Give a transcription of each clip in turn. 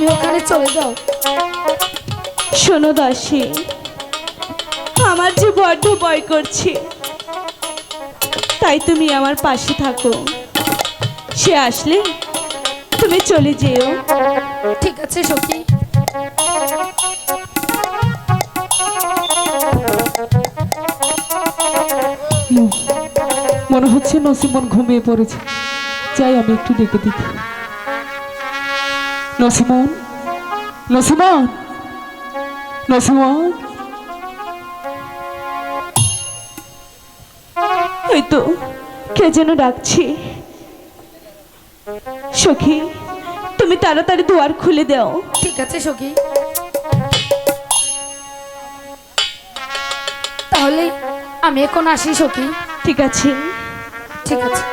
তুমি ওখানে চলে যাও। শোনো দাসী, আমার যে বড্ড ভয় করছে, তাই তুমি আমার পাশে থাকো। সে আসলে তুমি চলে যেও। ঠিক আছে সখী। মনে হচ্ছে নসিমন ঘুমিয়ে পড়েছে, যাই আমি একটু ডেকে দেখি। নসিমন, নসিমন, নসিমন। ওই তো কে যেন ডাকছে। সখী, তুমি তাড়াতাড়ি দুয়ার খুলে দাও। ঠিক আছে সখী। তাহলে আমি এখন আসি সখী। ঠিক আছে। ঠিক আছে।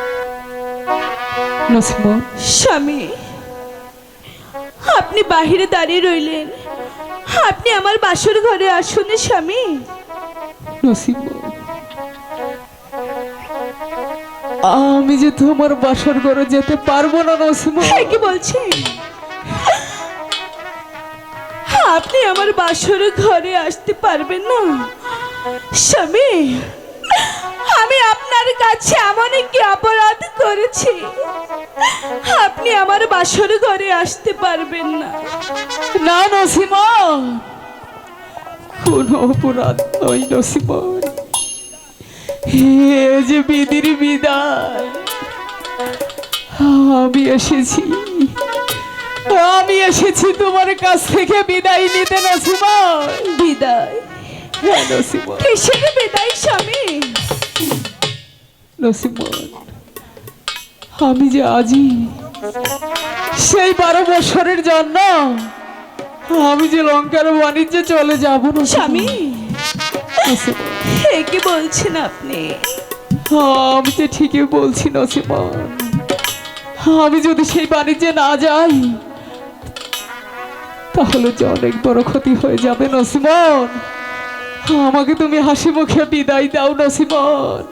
নসিমন, স্বামী, আপনি বাহিরে দাঁড়িয়ে রইলেন, আপনি আমার বাসর ঘরে আসুন স্বামী। নসিমন, আমি যে তোমার বাসর ঘরে যেতে পারবো না নসিমন। কি বলছেন? আপনি আমার বাসর ঘরে আসতে পারবেন না? স্বামী, আমি আপনার কাছে এমন কি অপরাধ করেছি আপনি আমার বাসর ঘরে আসতে পারবেন না? না নসিমন, কোনো অপরাধ নয় নসিমন। এ যে বিধির বিদায়। আমি এসেছি তোমার কাছ থেকে বিদায় নিতে নসিমন। বিদায়? হ্যাঁ নসিমন। কিসের বিদায় স্বামী? নসিমন, আমি যে আজই সেই 12 বছরের জন্য আমি যে লঙ্কার বাণিজ্যে চলে যাব না স্বামী। নসিমন, কি বলছেন আপনি? আমি তো ঠিকই বলছি নসিমন। আমি যদি সেই বাণিজ্যে না যাই তাহলে যে অনেক বড় ক্ষতি হয়ে যাবে নসিমন। আমাকে তুমি হাসি মুখে বিদায় দাও নসিমন।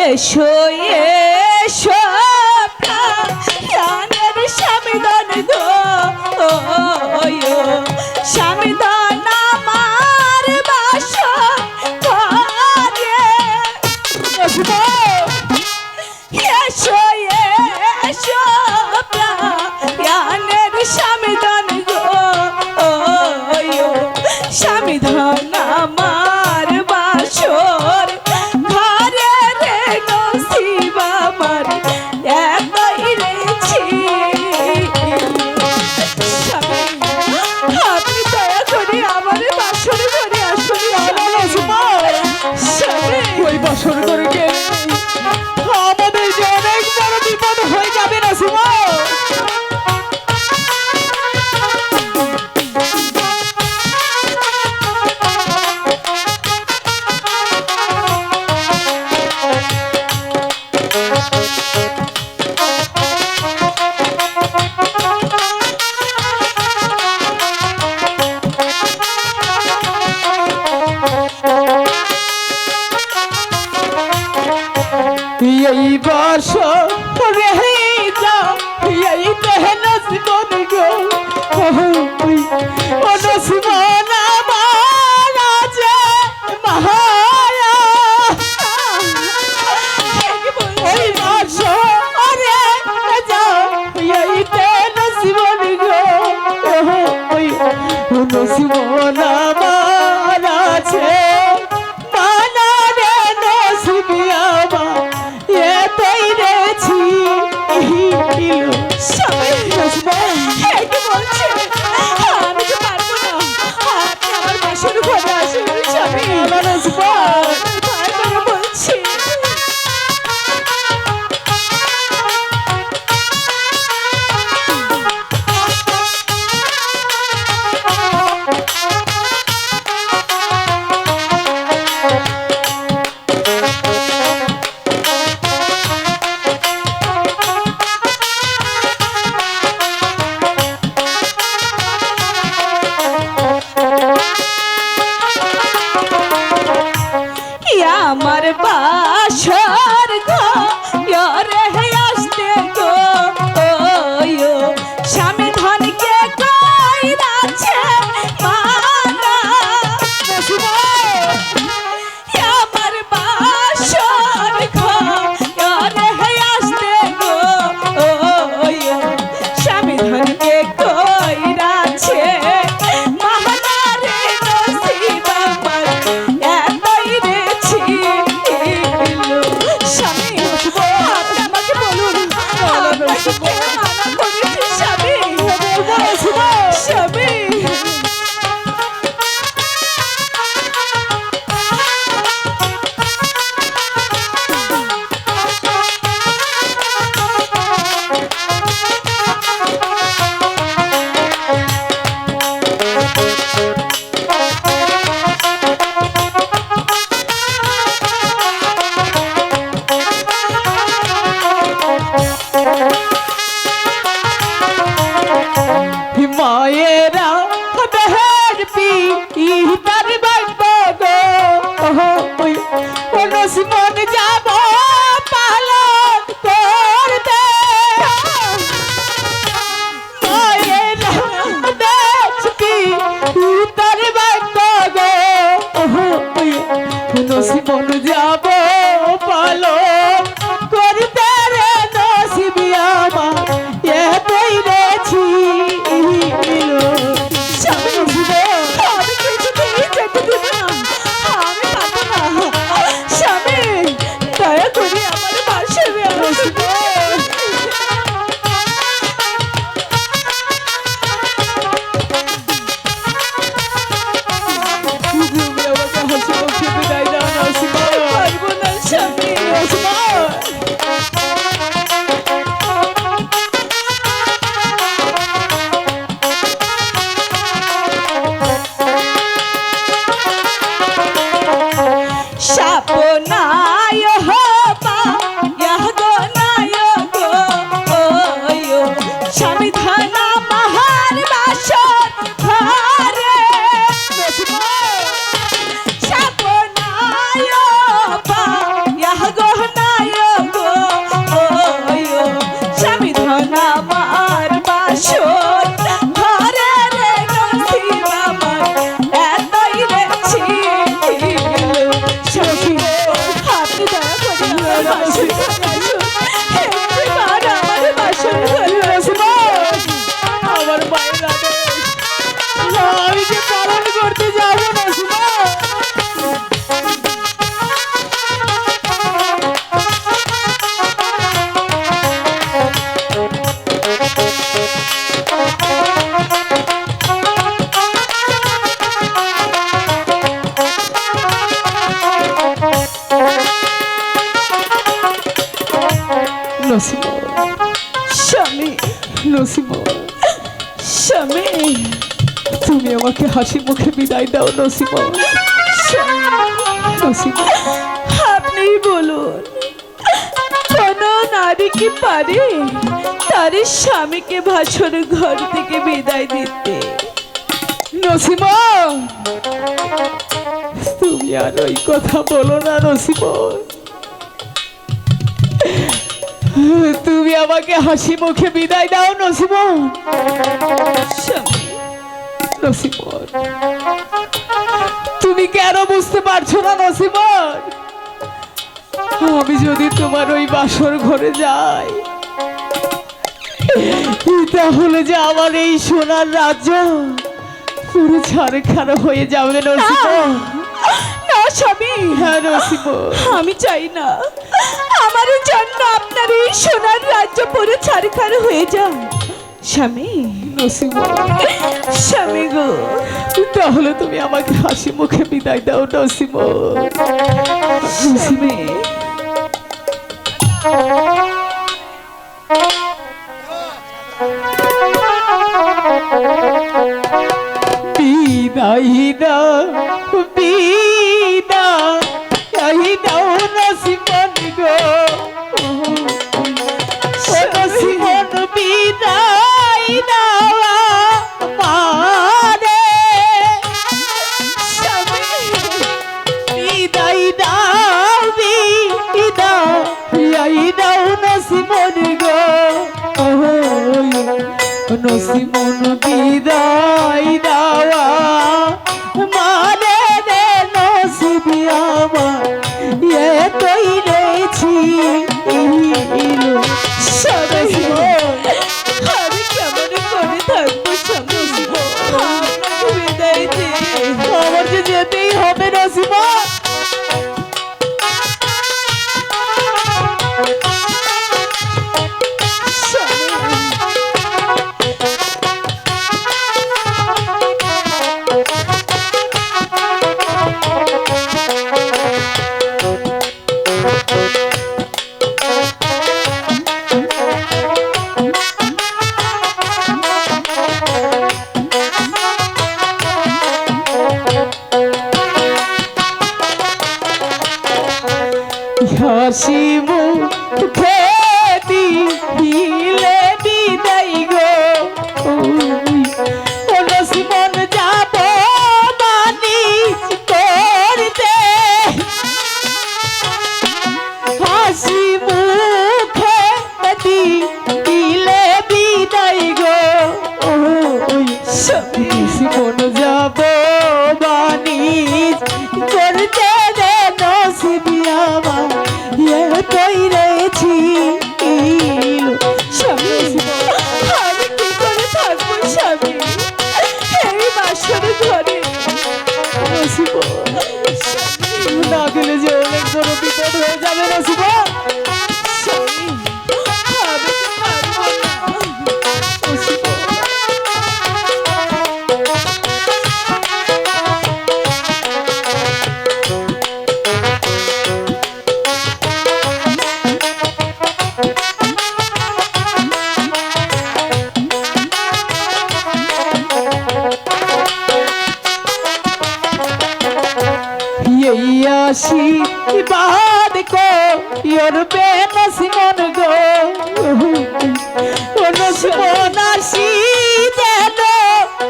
এসো এসো প্রাণের স্বামীদান গো, স্বামীদান আমার বাসর ঘরে। এসো এসো প্রাণের স্বামীদান গো, স্বামীদান আমার বাসর ঘরে রে নসিব আমার একাই রেছি। আপনি দয়া করে আমার বাসর ঘরে আসুন। ওই বাসর ঘরে গেলে আমাদের যে অনেক বড় বিপদ হয়ে যাবে নসিমন। এই বাসর রে যাও, এই দেহে নসিমন গো, ও নসিমন আমার আছে মায়া। এই বাসর রে যাও, এই দেহে নসিমন গো, ও নসিমন আমার আছে মানা রে নসিবি আমার এতই রেছি। কি বলছেন? আমি তো পারবো না। আপনি আমার বাসর ঘরে আসুন স্বামী। ভয় করে বলছি। তার বাক্য গো নসিমন যাব পালো করতে রে নসিবি আমার এতই রেছি স্বামী আমি কিছুতেই যেতে দেব না, আমি পাবো না। স্বামী দয়া করে আমার বাসরে আসবে। তুমি আমাকে হাসি মুখে বিদায় দাও নসিমন। পারবো না স্বামী। সাপনায় হবা ইয়াগনায় গো ওয়ো স্বামী ধানা মাহার বাসর ঘরে সাপনায় হবা ইয়াগনায় গো ওয়ো স্বামী ধানা মাহার বাসর ঘরে রে নসিব আমার এতই রে ছিল। আপনি দয়া করে আমার বাসরে আসুন। একবার আমার বাসরে ঘরে আসুন। আমার মায়ের আদেশ আমি যে পালন করতে যাবো নসিমন। নসিমন স্বামী নসিমন স্বামী তুমি আমাকে হাসি মুখে বিদায় দাও নসিমন। নসিমন আপনি বলুন কোন নারী কি পারে তার স্বামীকে ভাসর ঘর থেকে বিদায় দিতে? নসিমন তুমি আর ওই কথা বলো না নসিমন। তুমি আমাকে হাসি মুখে বিদায় দাও নসিমন। স্বামী নসিমন তুমি কেন বুঝতে পারছো না নসিমন? আমি যদি তোমার ওই বাসর ঘরে যাই তাহলে যে আমার এই সোনার রাজ্য পুরো ছাড়খাড় হয়ে যাবে নসিমন। না স্বামী হ্যাঁ নসিমন আমি চাই না আমার জন্য আপনার এই সোনার রাজ্য পুরো ছাড়খাড় হয়ে যাও। স্বামী নসিমন স্বামী গো তাহলে তুমি আমাকে হাসি মুখে বিদায় দাও নসিমন। স্বামী বিদায় দাও বিদায় দাও নসিমন গো ও নসিমন বিদায় দাও আমারে বিদায় দাও বিদায় দাও নসিমন গো নসিমন বিদায় দাওয়া মানে রে নসিবি আমার এতই রেছি আমি কেমন করে থাকবো স্বামী? আপনাকে বিদায় দিয়ে আমার যে যেতেই হবে নসিমন। হাসি মুখে দিলে বিদায় গো ও নসিমন যাব বানিজ করতে হাসি মুখে দিলে বিদায় গো নসিমন যাব বাণিজ করতে রে নসিবি আমার তৈরেছি স্বামী আমি কি করে থাকবো স্বামী এই বাসর ঘরে? না গেলে যে অনেক বড় বিপদ হয়ে যাবে নসিব। স্বামী আমি তো পারবো না। আশীর্বাদ কো ইয়রবে নসিমন গো ও নসিমন আসি যেন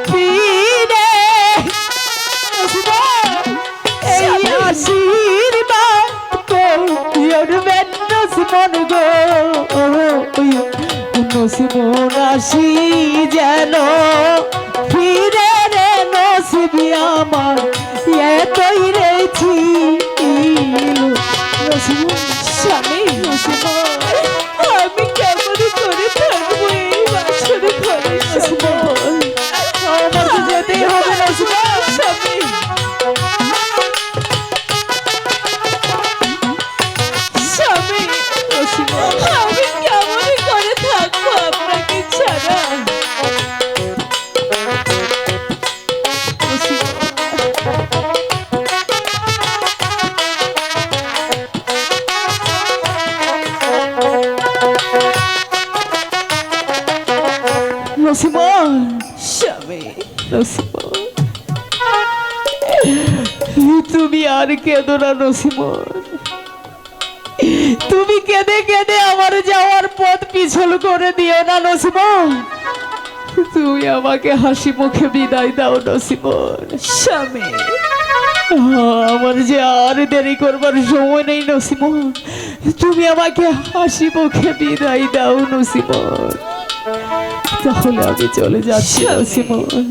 ফিরে এই আশীর্বাদ কো ইয়রবে নসিমন গো নসিমন আসি যেন ফিরে রে নসিবি আমার তৈরেছি স্বামী আমি কেমন করে থাকবো এই বাসর ঘরে? আমার তো যেতেই হবে স্বামী স্বামী আমি কেমন করে থাকবো আপনাকে ছাড়া? নসিমন স্বামী নসিমন তুমি আর কেঁদো না নসিমন তুমি কেঁদে কেঁদে আমার যাওয়ার পথ পিছল করে দিও না নসিমন তুমি আমাকে হাসি মুখে বিদায় দাও নসিমন স্বামী আমার যে আর দেরি করবার সময় নেই নসিমন তুমি আমাকে হাসি মুখে বিদায় দাও নসিমন তাহলে আমি চলে যাচ্ছি নসিমন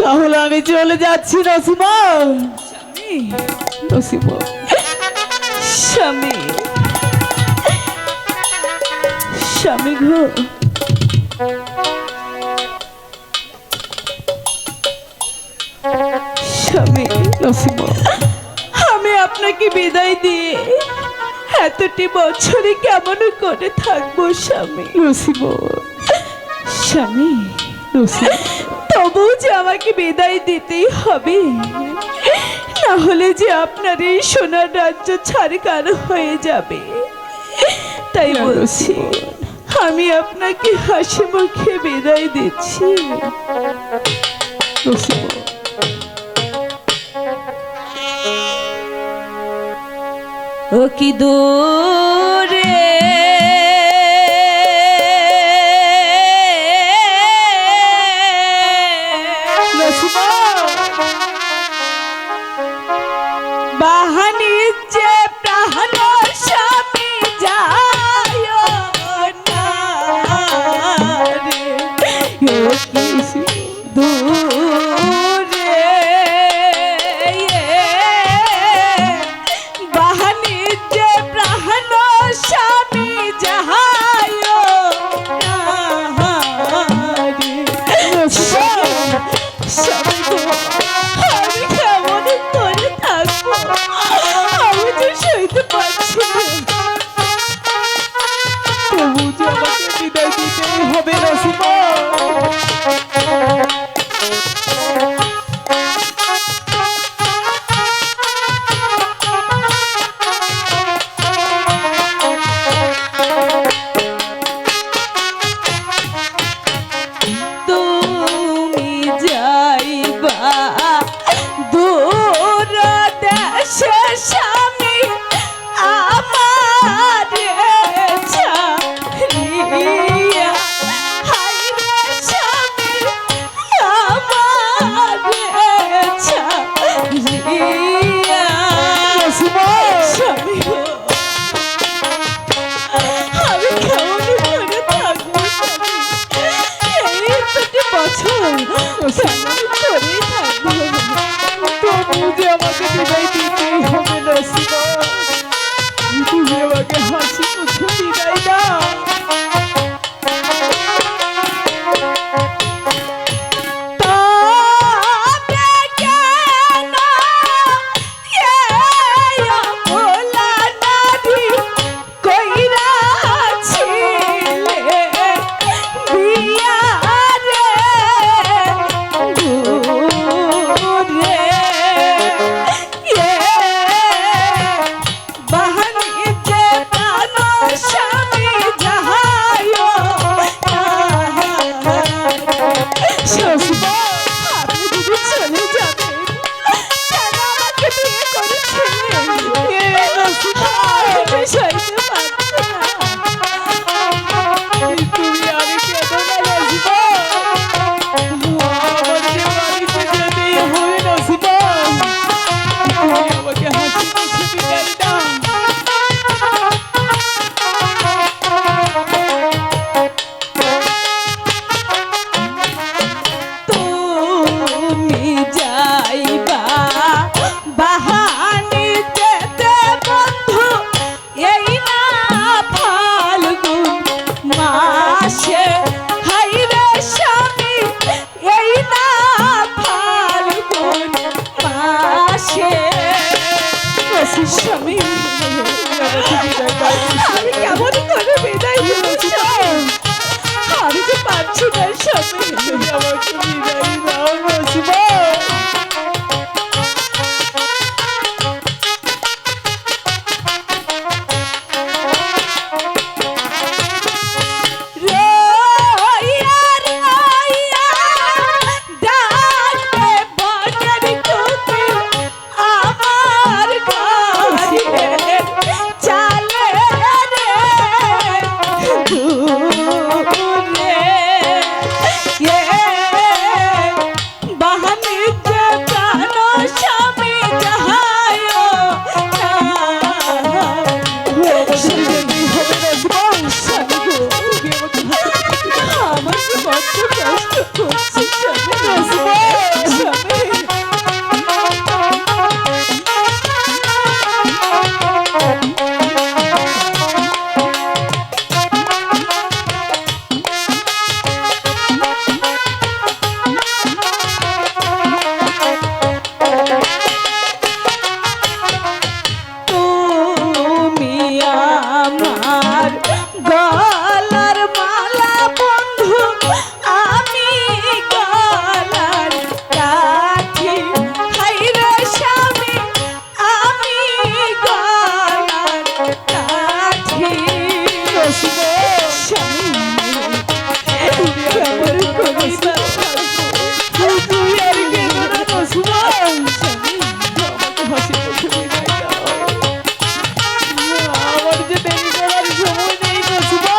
তাহলে আমি চলে যাচ্ছি নসিমন নসিমন স্বামী স্বামী গো স্বামী নসিমন আমি আপনাকে বিদায় দিয়ে এতটি বছরে কেমন করে থাকবো স্বামী? নসিমন স্বামী নসিমন তবু যে আমাকে বিদায় দিতেই হবে, না হলে যে আপনার এই সোনার রাজ্য ছাড়কার হয়ে যাবে। তাই বলছি আমি আপনাকে হাসি মুখে বিদায় দিচ্ছি। নসিমন ও কি দূরে বাহানিজ্যে প্রাণ স্বামী যায় না রে দূরে বাহানিজ্যে প্রাণ বাহানি যে প্রাণ স্বামী যাহায় নসিমা, আপনি যদি চলে যাবেন কেন আমাকে বিয়ে করেছিলেন নসিমা, আমি সইতে পারছি না। তুমি আমি কেঁদো না নসিমা, আমার যে বাড়িতে যেতেই হবে নসিমা, তুমি আমাকে হাসি মুখে বিদায় দাও। তুমি যাইবা বাহানি যেতে বন্ধু এই না ফাল্গুন মাসে হাইরে স্বামী এই না ফাল্গুন মাসে স্বামী আমি কেমন করে বিদায় দিব আমি তো পারছি না স্বামী তুমি আমাকে বিদায় দাও নসিমা। রইয়া রইয়া ডাকে বনের কুকুর আমার ঘরে চালে রে দূরে বাহানি যে প্রাণ স্বামী যাহায় আমার তো বড্ড কষ্ট করছে স্বামী তুমি আমার গলার মালা বন্ধু আমি গলার কাঠি হাইরে স্বামী আমি গলার কাঠি স্বামী কেমন করিবা তুই আর কেঁদো না নসিমা, আমাকে হাসি মুখে বিদায় দাও। আমার যে দেরি করার সময় নেই নসিমা।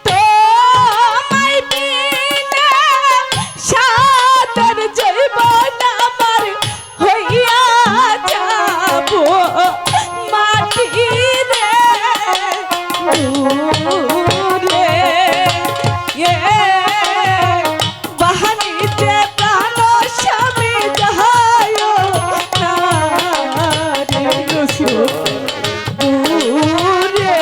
তোমায় বিনা সাদের জীবন আমার হইয়া যাব মাটি রে দূরে বাহানিতে প্রাণ স্বামী যাহায় না রে নসিমা, দূরে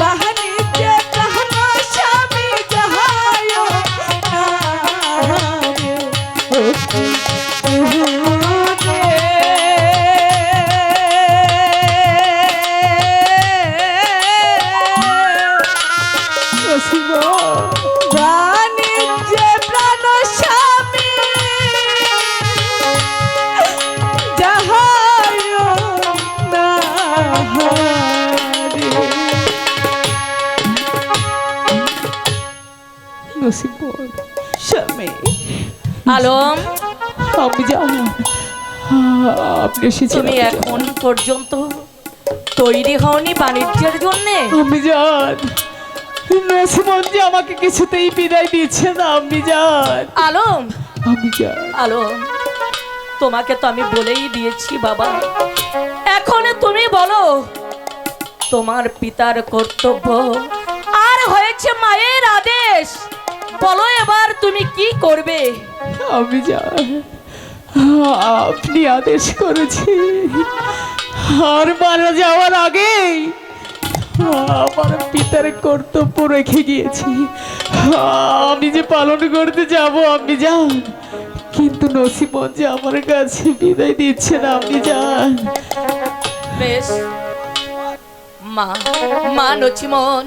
বাহানিতে প্রাণ স্বামী যাহায় না রে নসিমা, বাণিজ্যে প্রাণ স্বামী যাহায় না রে। নসিমা, স্বামী আলম, আমি জানি আপনি এসেছেন। তুমি এখন পর্যন্ত তৈরি হওনি বাণিজ্যের জন্যে? আমি জান নসিমন যে আমাকে কিছুতেই বিদায় দিচ্ছে না। আমি জান, আলম, আমি জান, আলম, তোমাকে তো আমি বলেই দিয়েছি বাবা, এখন তুমি বলো তোমার পিতার কর্তব্য আর হয়েছে মায়ের আদেশ, বলো এবার তুমি কি করবে? আমি জান আপনি আদেশ করেছি আর মারা যাওয়ার আগেই আমার পিতার কর্তব্য রেখে গিয়েছি, আমি যে পালন করতে যাব। আমি জান, কিন্তু নসিমন যে আমার কাছে বিদায় দিচ্ছে না। আমি জান, বেশ মা, মা নছিমন,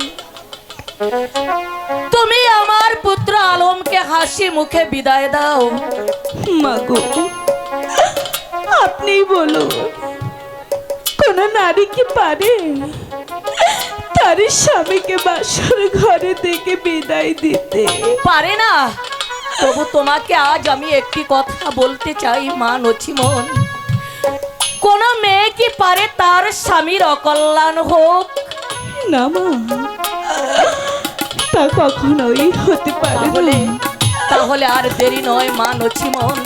তুমি আমার পুত্র আলম হাসি মুখে বিদায় দাও। মাগো, আপনিই বলুন, কোন নারী কি পারে তার স্বামীকে বাসর ঘরে থেকে বিদায় দিতে? পারে না। তবু তোমাকে আজ আমি একটি কথা বলতে চাই মা নছিমন, কোন মেয়ে কি পারে তার স্বামীর অকল্যাণ হোক? না মা, তা কখনোই হতে পারে তাহলে না। তাহলে আর দেরি নয় মা নছিমন,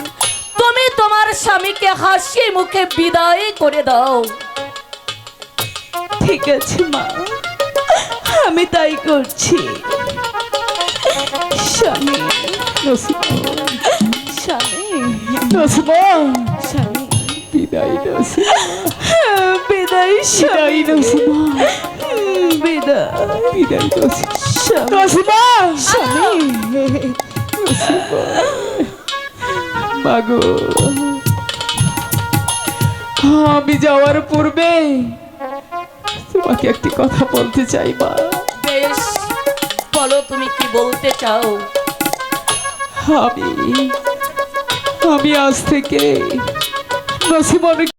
তুমি তোমার স্বামীকে হাসি মুখে বিদায় করে দাও। ঠিক আছে মা, আমি তাই করছি। স্বামী, নসিমন, স্বামী, নসিমন, স্বামী, বিদায় নসিমন, বিদায় স্বামী, বিদায় নসিমন, বিদায় বিদায় নসিমন, স্বামী, নসিমন, স্বামী। মাগো, আমি যাওয়ার পূর্বে তোমাকে একটি কথা বলতে চাই মা। বেশ, বলো তুমি কি বলতে চাও। আমি আজ থেকে নসিমনকে